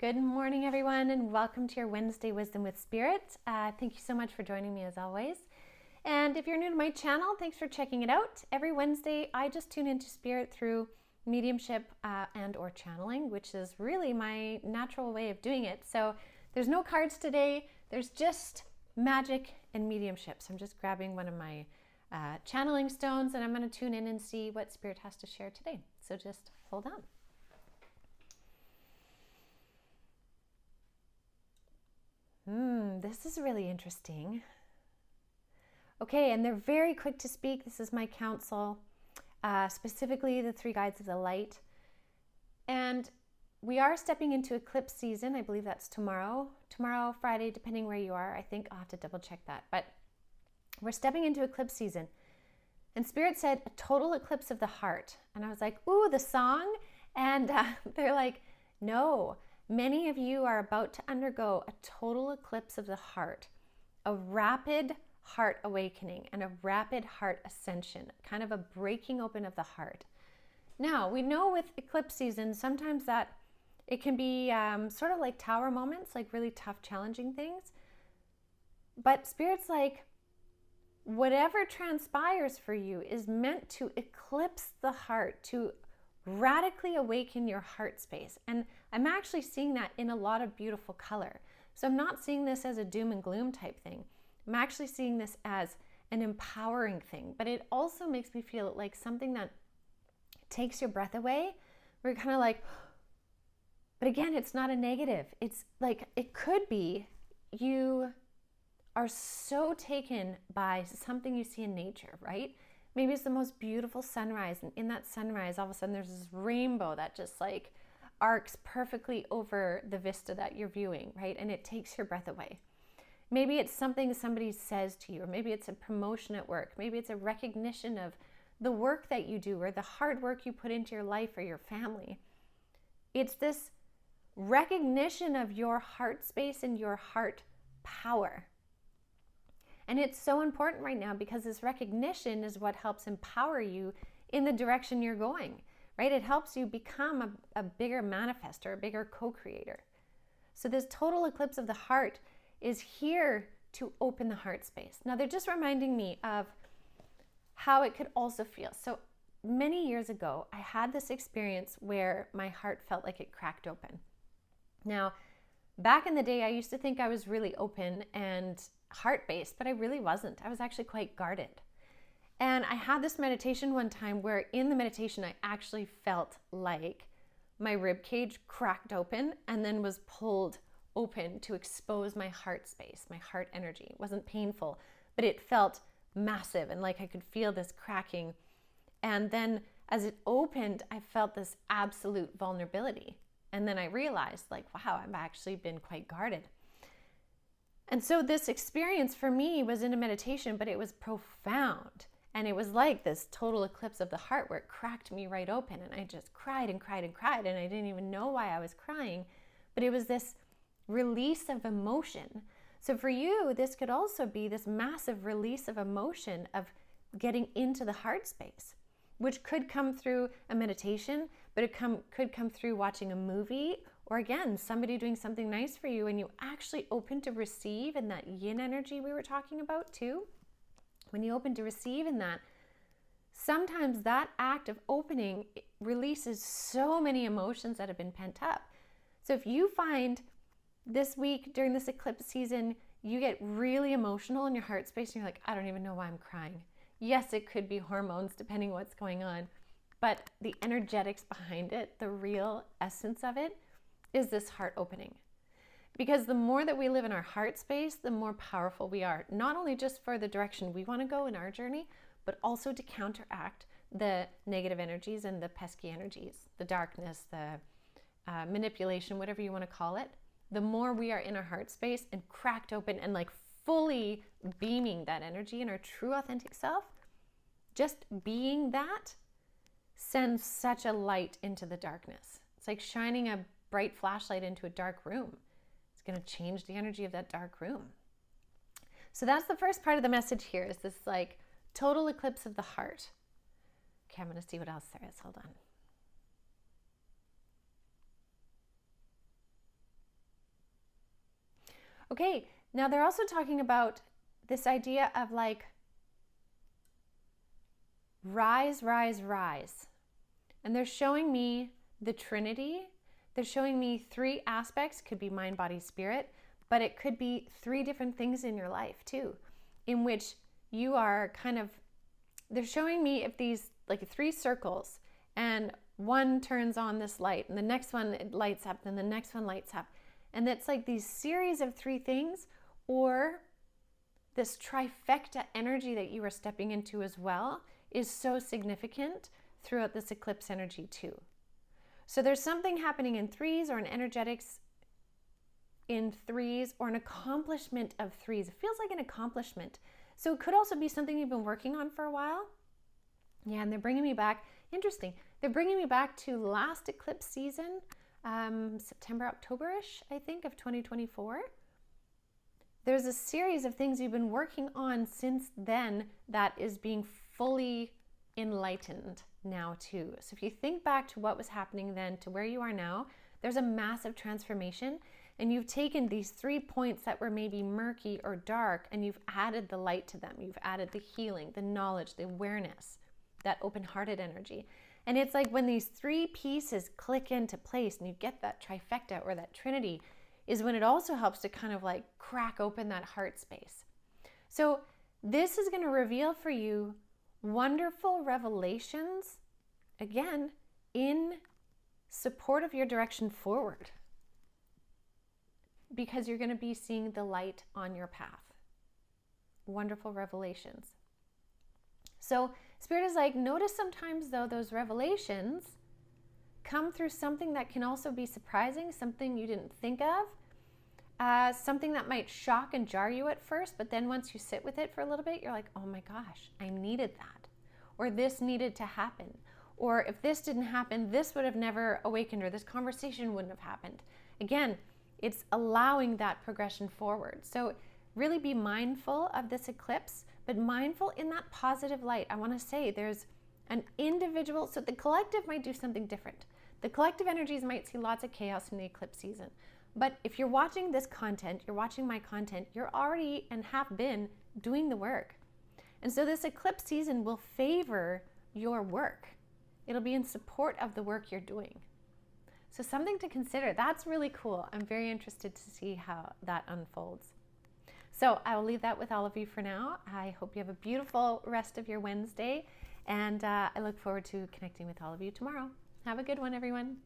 Good morning, everyone, and welcome to your Wednesday Wisdom with Spirit. Thank you so much for joining me as always. And if you're new to my channel, thanks for checking it out. Every Wednesday, I just tune into Spirit through mediumship and or channeling, which is really my natural way of doing it. So there's no cards today. There's just magic and mediumship. So I'm just grabbing one of my channeling stones, and I'm going to tune in and see what Spirit has to share today. So just hold on. This is really interesting. Okay, and they're very quick to speak. This is my counsel, specifically the three guides of the light. And we are stepping into eclipse season. I believe that's tomorrow, Friday, depending where you are. I think I'll have to double check that. But we're stepping into eclipse season. And Spirit said, a total eclipse of the heart. And I was like, ooh, the song? And they're like, no. Many of you are about to undergo a total eclipse of the heart, a rapid heart awakening and a rapid heart ascension, kind of a breaking open of the heart. Now, we know with eclipse season, sometimes that it can be sort of like tower moments, like really tough, challenging things. But Spirit's like, whatever transpires for you is meant to eclipse the heart, to radically awaken your heart space. And I'm actually seeing that in a lot of beautiful color. So I'm not seeing this as a doom and gloom type thing. I'm actually seeing this as an empowering thing, but it also makes me feel like something that takes your breath away. We're kind of like, but again, it's not a negative. It's like, it could be you are so taken by something you see in nature, right? Maybe it's the most beautiful sunrise, and in that sunrise, all of a sudden there's this rainbow that just like arcs perfectly over the vista that you're viewing, right? And it takes your breath away. Maybe it's something somebody says to you, or maybe it's a promotion at work. Maybe it's a recognition of the work that you do or the hard work you put into your life or your family. It's this recognition of your heart space and your heart power. And it's so important right now because this recognition is what helps empower you in the direction you're going, right? It helps you become a bigger manifestor, a bigger co-creator. So this total eclipse of the heart is here to open the heart space. Now they're just reminding me of how it could also feel. So many years ago, I had this experience where my heart felt like it cracked open. Now, back in the day, I used to think I was really open and heart-based, but I really wasn't. I was actually quite guarded. And I had this meditation one time where in the meditation, I actually felt like my rib cage cracked open and then was pulled open to expose my heart space, my heart energy. It wasn't painful, but it felt massive and like I could feel this cracking. And then as it opened, I felt this absolute vulnerability. And then I realized like, wow, I've actually been quite guarded. And so this experience for me was in a meditation, but it was profound. And it was like this total eclipse of the heart where it cracked me right open. And I just cried and cried and cried. And I didn't even know why I was crying. But it was this release of emotion. So for you, this could also be this massive release of emotion of getting into the heart space, which could come through a meditation, but it could come through watching a movie, or again, somebody doing something nice for you and you actually open to receive in that yin energy we were talking about too. When you open to receive in that, sometimes that act of opening releases so many emotions that have been pent up. So if you find this week during this eclipse season, you get really emotional in your heart space and you're like, I don't even know why I'm crying. Yes, it could be hormones depending on what's going on, but the energetics behind it, the real essence of it, is this heart opening. Because the more that we live in our heart space, the more powerful we are, not only just for the direction we want to go in our journey, but also to counteract the negative energies and the pesky energies, the darkness, the manipulation, whatever you want to call it. The more we are in our heart space and cracked open and like fully beaming that energy in our true authentic self, just being that sends such a light into the darkness. It's like shining a bright flashlight into a dark room. It's going to change the energy of that dark room. So that's the first part of the message here, is this like total eclipse of the heart. Okay, I'm going to see what else there is. Hold on. Okay, now they're also talking about this idea of like rise, rise, rise. And they're showing me the Trinity. They're showing me 3 aspects, could be mind, body, spirit, but it could be 3 different things in your life too, in which you are kind of, they're showing me if these like 3 circles, and one turns on this light and the next one it lights up, then the next one lights up. And it's like these series of 3 things, or this trifecta energy that you are stepping into as well is so significant throughout this eclipse energy too. So there's something happening in 3s, or an energetics in 3s, or an accomplishment of 3s. It feels like an accomplishment. So it could also be something you've been working on for a while. Yeah, and they're bringing me back, interesting, they're bringing me back to last eclipse season, September, October-ish, I think, of 2024. There's a series of things you've been working on since then that is being fully enlightened now too. So if you think back to what was happening then to where you are now, there's a massive transformation, and you've taken these 3 points that were maybe murky or dark, and you've added the light to them. You've added the healing, the knowledge, the awareness, that open-hearted energy. And it's like when these 3 pieces click into place and you get that trifecta or that trinity, is when it also helps to kind of like crack open that heart space. So this is going to reveal for you wonderful revelations, again, in support of your direction forward, because you're going to be seeing the light on your path. Wonderful revelations. So Spirit is like, notice sometimes though those revelations come through something that can also be surprising, something you didn't think of, something that might shock and jar you at first, but then once you sit with it for a little bit, you're like, oh my gosh, I needed that. Or this needed to happen. Or if this didn't happen, this would have never awakened, or this conversation wouldn't have happened. Again, it's allowing that progression forward. So really be mindful of this eclipse, but mindful in that positive light. I want to say there's an individual, so the collective might do something different. The collective energies might see lots of chaos in the eclipse season. But if you're watching this content, you're watching my content, you're already and have been doing the work. And so this eclipse season will favor your work. It'll be in support of the work you're doing. So something to consider. That's really cool. I'm very interested to see how that unfolds. So I will leave that with all of you for now. I hope you have a beautiful rest of your Wednesday, and I look forward to connecting with all of you tomorrow. Have a good one, everyone.